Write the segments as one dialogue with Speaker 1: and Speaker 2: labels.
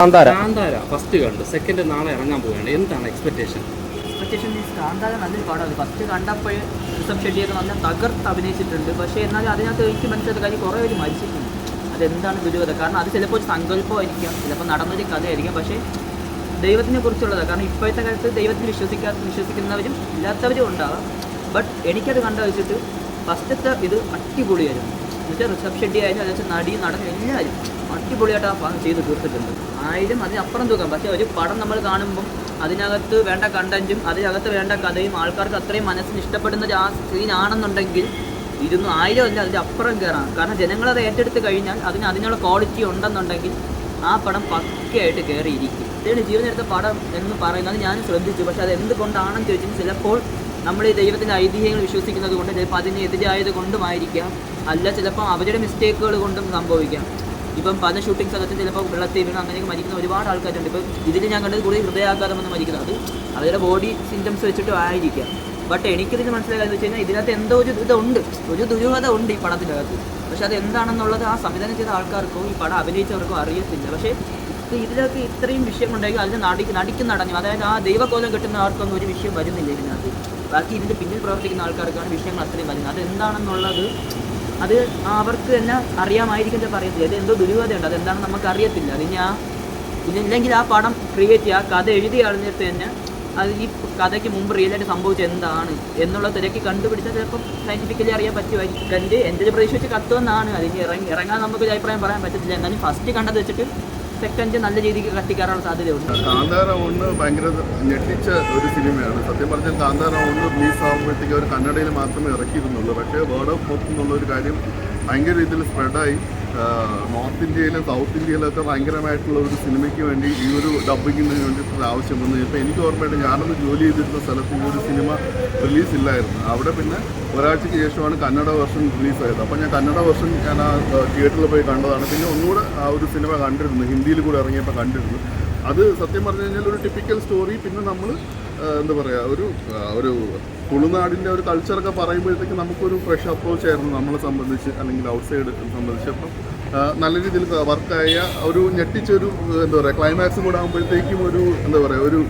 Speaker 1: Kantara first കണ്ടു, second നാളെ ഇറങ്ങാൻ പോവുകയാണ്. എന്താണ് എക്സ്പെക്ടേഷൻ
Speaker 2: മീൻസ് കാന്താര നല്ലൊരു പടമാണ്. ഫസ്റ്റ് കണ്ടപ്പോൾ ഋഷഭ് ഷെട്ടിയൊക്കെ നല്ല തകർത്ത് അഭിനയിച്ചിട്ടുണ്ട്. പക്ഷേ എന്നാലും അതിനകത്ത് എനിക്ക് മനസ്സിലായ കാര്യം കുറേ പേര് മരിച്ചിട്ടുണ്ട്. അതെന്താണ് ദുരൂഹത? കാരണം അത് ചിലപ്പോൾ ഒരു സങ്കല്പമായിരിക്കാം, ചിലപ്പോൾ നടന്നൊരു കഥയായിരിക്കാം. പക്ഷേ ദൈവത്തിനെ കുറിച്ചുള്ളതാണ്. കാരണം ഇപ്പോഴത്തെ കാലത്ത് ദൈവത്തിൽ വിശ്വസിക്കുന്നവരും ഇല്ലാത്തവരും ഉണ്ടാവാം. ബട്ട് എനിക്കത് കണ്ടു വെച്ചിട്ട് ഫസ്റ്റത്തെ ഇത് അടിപൊളിയായിരുന്നു. എന്നുവെച്ചാൽ ഋഷഭ് ഷെട്ടി ആയാലും അതെന്ന് വെച്ചാൽ നടനും എല്ലാവരും അടിപൊളിയായിട്ട് ആ പടം ചെയ്ത് തീർത്തിട്ടുണ്ട്. അതിനപ്പുറം തൂക്കാം. പക്ഷേ ഒരു പടം നമ്മൾ കാണുമ്പം അതിനകത്ത് വേണ്ട കണ്ടൻറ്റും അതിനകത്ത് വേണ്ട കഥയും ആൾക്കാർക്ക് അത്രയും മനസ്സിന് ഇഷ്ടപ്പെടുന്ന ആ സീനാണെന്നുണ്ടെങ്കിൽ 1000 അല്ല അതിൻ്റെ അപ്പുറം കയറാം. കാരണം ജനങ്ങളത് ഏറ്റെടുത്ത് കഴിഞ്ഞാൽ അതിനുള്ള ക്വാളിറ്റി ഉണ്ടെന്നുണ്ടെങ്കിൽ ആ പടം പക്കയായിട്ട് കയറിയിരിക്കും. ഇതാണ് ജീവനെടുത്ത പടം എന്ന് പറയുന്നത് ഞാൻ ശ്രദ്ധിച്ചു. പക്ഷേ അത് എന്തുകൊണ്ടാണെന്ന് ചോദിച്ചാൽ ചിലപ്പോൾ നമ്മൾ ഈ ദൈവത്തിൻ്റെ ഐതിഹ്യങ്ങൾ വിശ്വസിക്കുന്നത് കൊണ്ട്, ചിലപ്പോൾ അതിനെതിരായത് കൊണ്ടുമായിരിക്കാം, അല്ല ചിലപ്പോൾ അവരുടെ മിസ്റ്റേക്കുകൾ കൊണ്ടും സംഭവിക്കാം. ഇപ്പം പല ഷൂട്ടിംഗ് സ്ഥലത്തും ചിലപ്പോൾ വെള്ളത്തിൽ വീണ് അങ്ങനെയൊക്കെ മരിക്കുന്ന ഒരുപാട് ആൾക്കാരുണ്ട്. ഇപ്പം ഇതിൽ ഞാൻ കണ്ടത് കൂടുതൽ ഹൃദയാഘാതം വന്ന് മരിക്കുന്നത് അത് അവരുടെ ബോഡി സിംറ്റംസ് വെച്ചിട്ടും ആയിരിക്കാം. ബട്ട് എനിക്കിതിന് മനസ്സിലാകാന്ന് വെച്ച് കഴിഞ്ഞാൽ ഇതിനകത്ത് എന്തോ ഒരു ഇതുണ്ട്, ഒരു ദുരൂഹത ഉണ്ട് ഈ പടത്തിനകത്ത്. പക്ഷെ അത് എന്താണെന്നുള്ളത് ആ സംവിധാനം ചെയ്ത ആൾക്കാർക്കോ ഈ പടം അഭിനയിച്ചവർക്കോ അറിയത്തില്ല. പക്ഷേ ഇതിലൊക്കെ ഇത്രയും വിഷയമുണ്ടെങ്കിൽ അതിന് നടിക്കുന്നു. അതായത് ആ ദൈവകോലം കിട്ടുന്ന ആർക്കൊന്നും ഒരു വിഷയം വരുന്നില്ല ഇതിനകത്ത്. ബാക്കി ഇതിൻ്റെ പിന്നിൽ പ്രവർത്തിക്കുന്ന ആൾക്കാർക്കാണ് വിഷയങ്ങൾ അത്രയും വരുന്നത്. അതെന്താണെന്നുള്ളത് അത് അവർക്ക് തന്നെ അറിയാമായിരിക്കും പറയത്തില്ല. അത് എന്തോ ദുരൂഹതയുണ്ട്, അതെന്താണെന്ന് നമുക്ക് അറിയത്തില്ല. ഇതില്ലെങ്കിൽ ആ പടം ക്രിയേറ്റ് ചെയ്യുക, കഥ എഴുതി കളഞ്ഞിട്ട് തന്നെ അത് ഈ കഥയ്ക്ക് മുമ്പ് റിയലായിട്ട് സംഭവിച്ചത് എന്താണ് എന്നുള്ള തിരക്ക് കണ്ടുപിടിച്ചാൽ ചിലപ്പം സയൻറ്റിഫിക്കലി അറിയാൻ പറ്റുമായിരിക്കും. എൻ്റെ ഒരു പ്രതീക്ഷ വെച്ച് കത്തുമെന്നാണ്. അതിന് ഇറങ്ങാൻ നമുക്കൊരു അഭിപ്രായം പറയാൻ പറ്റത്തില്ല. എന്നാലും ഫസ്റ്റ് കണ്ടത് വെച്ചിട്ട് സെക്കൻഡ് നല്ല രീതിക്ക് കത്തിക്കാനുള്ള സാധ്യതയുണ്ട്.
Speaker 3: കാന്താര 1 ഭയങ്കര ഞെട്ടിച്ച ഒരു സിനിമയാണ്. സത്യം പറഞ്ഞാൽ കാന്താര 1 റിലീസ് ആകുമ്പോഴത്തേക്ക് അവർ കന്നഡയിൽ മാത്രമേ ഇറക്കിയിരുന്നുള്ളൂ. പക്ഷേ വേർഡ് ഓഫ് മൗത്ത് എന്നുള്ളൊരു കാര്യം ഭയങ്കര രീതിയിൽ സ്പ്രെഡായി. നോർത്ത് ഇന്ത്യയിലും സൗത്ത് ഇന്ത്യയിലൊക്കെ ഭയങ്കരമായിട്ടുള്ള ഒരു സിനിമയ്ക്ക് വേണ്ടി ഈ ഒരു ഡബ്ബിങ്ങിന് വേണ്ടിയിട്ടുള്ള ആവശ്യം വന്നു. ഇപ്പോൾ എനിക്ക് ഓർമ്മയായിട്ട് ഞാനൊന്ന് ജോലി ചെയ്തിരുന്ന സ്ഥലത്ത് ഈ ഒരു സിനിമ റിലീസില്ലായിരുന്നു. അവിടെ പിന്നെ ഒരാഴ്ചയ്ക്ക് ശേഷമാണ് കന്നഡ വെർഷൻ റിലീസായത്. അപ്പോൾ ഞാൻ കന്നഡ വെർഷൻ ഞാൻ ആ തിയേറ്ററിൽ പോയി കണ്ടതാണ്. പിന്നെ ഒന്നുകൂടെ ആ ഒരു സിനിമ കണ്ടിരുന്നു, ഹിന്ദിയിൽ കൂടെ ഇറങ്ങിയപ്പോൾ കണ്ടിരുന്നു. അത് സത്യം പറഞ്ഞു കഴിഞ്ഞാൽ ഒരു ടിപ്പിക്കൽ സ്റ്റോറി. പിന്നെ നമ്മൾ എന്താ പറയുക, ഒരു തുളുനാടിൻ്റെ ഒരു കൾച്ചറൊക്കെ പറയുമ്പോഴത്തേക്ക് നമുക്കൊരു ഫ്രഷ് അപ്രോച്ച് ആയിരുന്നു നമ്മളെ സംബന്ധിച്ച്, അല്ലെങ്കിൽ ഔട്ട് സൈഡ് സംബന്ധിച്ച്. അപ്പം നല്ല രീതിയിൽ വർക്കായ ഒരു ഞെട്ടിച്ചൊരു എന്താ പറയുക ക്ലൈമാക്സും കൂടെ ആകുമ്പോഴത്തേക്കും ഒരു എന്താ പറയുക ഒരു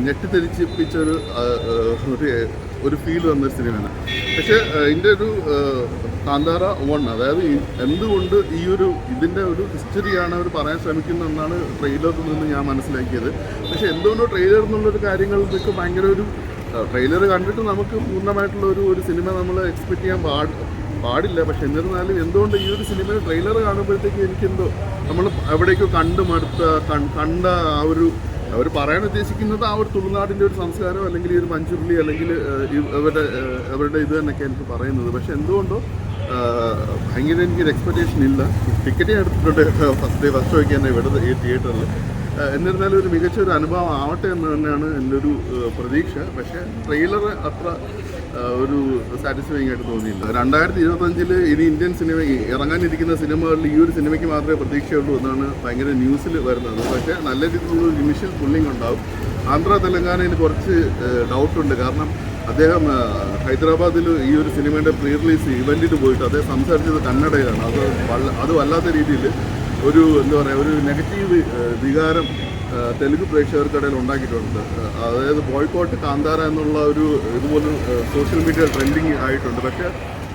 Speaker 3: ഞെട്ടിത്തെരിച്ചിപ്പിച്ചൊരു ഒരു ഫീൽ വന്നൊരു സിനിമയാണ്. പക്ഷേ ഇതിൻ്റെ ഒരു കാന്താര 1 അതായത് എന്തുകൊണ്ട് ഇതിൻ്റെ ഒരു ഹിസ്റ്ററിയാണ് അവർ പറയാൻ ശ്രമിക്കുന്നതെന്നാണ് ട്രെയിലറിൽ നിന്ന് ഞാൻ മനസ്സിലാക്കിയത്. പക്ഷേ എന്തുകൊണ്ടോ ട്രെയിലർ എന്നുള്ളൊരു കാര്യങ്ങളിലേക്ക് ഭയങ്കര ഒരു ട്രെയിലർ കണ്ടിട്ട് നമുക്ക് പൂർണ്ണമായിട്ടുള്ള ഒരു സിനിമ നമ്മൾ എക്സ്പെക്റ്റ് ചെയ്യാൻ പാടില്ല. പക്ഷെ എന്നിരുന്നാലും എന്തുകൊണ്ട് ഈ ഒരു സിനിമയുടെ ട്രെയിലർ കാണുമ്പോഴത്തേക്ക് എനിക്കെന്തോ നമ്മൾ എവിടേക്കോ കണ്ട ആ ഒരു അവർ പറയാൻ ഉദ്ദേശിക്കുന്നത് ആ ഒരു തുളുനാടിൻ്റെ ഒരു സംസ്കാരം, അല്ലെങ്കിൽ ഈ ഒരു മഞ്ചുരുളി, അല്ലെങ്കിൽ അവരുടെ ഇത് തന്നെയൊക്കെ എനിക്ക് പറയുന്നത്. പക്ഷെ എന്തുകൊണ്ടോ ഭയങ്കര എനിക്കൊരു എക്സ്പെക്റ്റേഷൻ ഇല്ല. ടിക്കറ്റ് ഞാൻ എടുത്തിട്ടുണ്ട് ഫസ്റ്റ് ഷോയ്ക്ക് തന്നെ ഇവിടെ ഈ തിയേറ്ററിൽ. എന്നിരുന്നാലും ഒരു മികച്ചൊരു അനുഭവം ആവട്ടെ എന്ന് തന്നെയാണ് എൻ്റെ ഒരു പ്രതീക്ഷ. പക്ഷേ ട്രെയിലർ അത്ര ഒരു സാറ്റിസ്ഫൈങ് ആയിട്ട് തോന്നിയില്ല. 2025 ഇനി ഇന്ത്യൻ സിനിമ ഇറങ്ങാനിരിക്കുന്ന സിനിമകളിൽ ഈ ഒരു സിനിമയ്ക്ക് മാത്രമേ പ്രതീക്ഷയുള്ളൂ എന്നാണ് ഭയങ്കര ന്യൂസിൽ വരുന്നത്. പക്ഷേ നല്ല രീതിയിലുള്ള ഇനിഷ്യൽ പുള്ളിങ് ഉണ്ടാവും. ആന്ധ്ര തെലങ്കാനയിൽ കുറച്ച് ഡൗട്ടുണ്ട്. കാരണം അദ്ദേഹം ഹൈദരാബാദിൽ ഈ ഒരു സിനിമയുടെ പ്രീ റിലീസ് ഇവൻറ്റിന് പോയിട്ട് അദ്ദേഹം സംസാരിച്ചത് കന്നഡയിലാണ്. അത് വല്ലാത്ത രീതിയിൽ ഒരു എന്താ പറയുക ഒരു നെഗറ്റീവ് വികാരം തെലുങ്ക് പ്രേക്ഷകർക്കിടയിൽ ഉണ്ടാക്കിയിട്ടുണ്ട്. അതായത് ബോയ്ക്കോട്ട് കാന്താര എന്നുള്ള ഒരു ഇതുപോലെ സോഷ്യൽ മീഡിയ ട്രെൻഡിങ് ആയിട്ടുണ്ട്. പക്ഷേ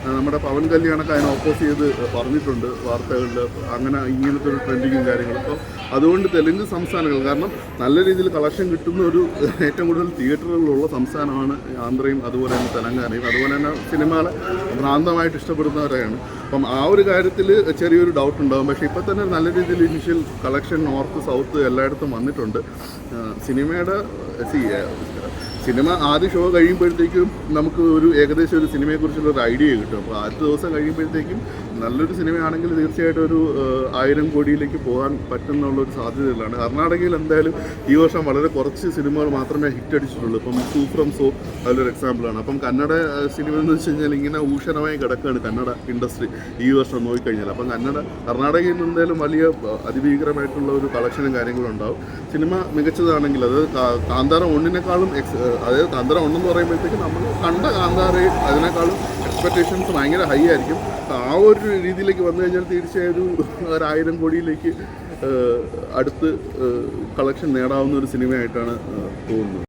Speaker 3: നമ്മുടെ പവൻ കല്യാണൊക്കെ അതിനെ ഓപ്പോസ് ചെയ്ത് പറഞ്ഞിട്ടുണ്ട് വാർത്തകളിൽ, അങ്ങനെ ഇങ്ങനത്തെ ഒരു ട്രെൻഡിങ്ങും കാര്യങ്ങളും. അപ്പോൾ അതുകൊണ്ട് തെലുങ്ക് സംസ്ഥാനങ്ങൾ, കാരണം നല്ല രീതിയിൽ കളക്ഷൻ കിട്ടുന്ന ഒരു ഏറ്റവും കൂടുതൽ തിയേറ്ററുകളുള്ള സംസ്ഥാനമാണ് ആന്ധ്രയും അതുപോലെ തന്നെ തെലങ്കാനയും. അതുപോലെ തന്നെ സിനിമകളെ ഭ്രാന്തമായിട്ട് ഇഷ്ടപ്പെടുന്നവരാണ്. അപ്പം ആ ഒരു കാര്യത്തിൽ ചെറിയൊരു ഡൗട്ട് ഉണ്ടാകും. പക്ഷേ ഇപ്പോൾ തന്നെ നല്ല രീതിയിൽ ഇനിഷ്യൽ കളക്ഷൻ നോർത്ത് സൗത്ത് എല്ലായിടത്തും വന്നിട്ടുണ്ട്. സിനിമ ആദ്യ ഷോ കഴിയുമ്പോഴത്തേക്കും നമുക്ക് ഏകദേശം ഒരു സിനിമയെക്കുറിച്ചുള്ള ഒരു ഐഡിയ കിട്ടും. അപ്പോൾ ആദ്യത്തെ ദിവസം കഴിയുമ്പോഴത്തേക്കും നല്ലൊരു സിനിമയാണെങ്കിൽ തീർച്ചയായിട്ടും ഒരു 1000 കോടിയിലേക്ക് പോകാൻ പറ്റുന്നുള്ളൊരു സാധ്യതയിലാണ്. കർണാടകയിൽ എന്തായാലും ഈ വർഷം വളരെ കുറച്ച് സിനിമകൾ മാത്രമേ ഹിറ്റ് അടിച്ചിട്ടുള്ളൂ. ഇപ്പം സൂ ഫ്രം സോ അതിലൊരു എക്സാമ്പിളാണ്. അപ്പം കന്നഡ സിനിമ എന്ന് വെച്ച് കഴിഞ്ഞാൽ ഇങ്ങനെ ഊഷരമായി കിടക്കുകയാണ് കന്നഡ ഇൻഡസ്ട്രി ഈ വർഷം നോക്കിക്കഴിഞ്ഞാൽ. അപ്പം കർണാടകയിൽ നിന്ന് എന്തായാലും വലിയ അതിഭീകരമായിട്ടുള്ള ഒരു കളക്ഷനും കാര്യങ്ങളും ഉണ്ടാവും. സിനിമ മികച്ചതാണെങ്കിൽ അത് കാന്താര 1-നേക്കാളും അതായത് കാന്താര 1 എന്ന് പറയുമ്പോഴത്തേക്കും നമ്മൾ കണ്ട കാന്താരയിൽ അതിനേക്കാളും എക്സ്പെക്റ്റേഷൻസ് ഭയങ്കര ഹൈ ആയിരിക്കും. ആ ഒരു രീതിയിലേക്ക് വന്നു കഴിഞ്ഞാൽ തീർച്ചയായും ഒരു 1000 കോടിയിലേക്ക് അടുത്ത് കളക്ഷൻ നേടാവുന്ന ഒരു സിനിമയായിട്ടാണ് തോന്നുന്നത്.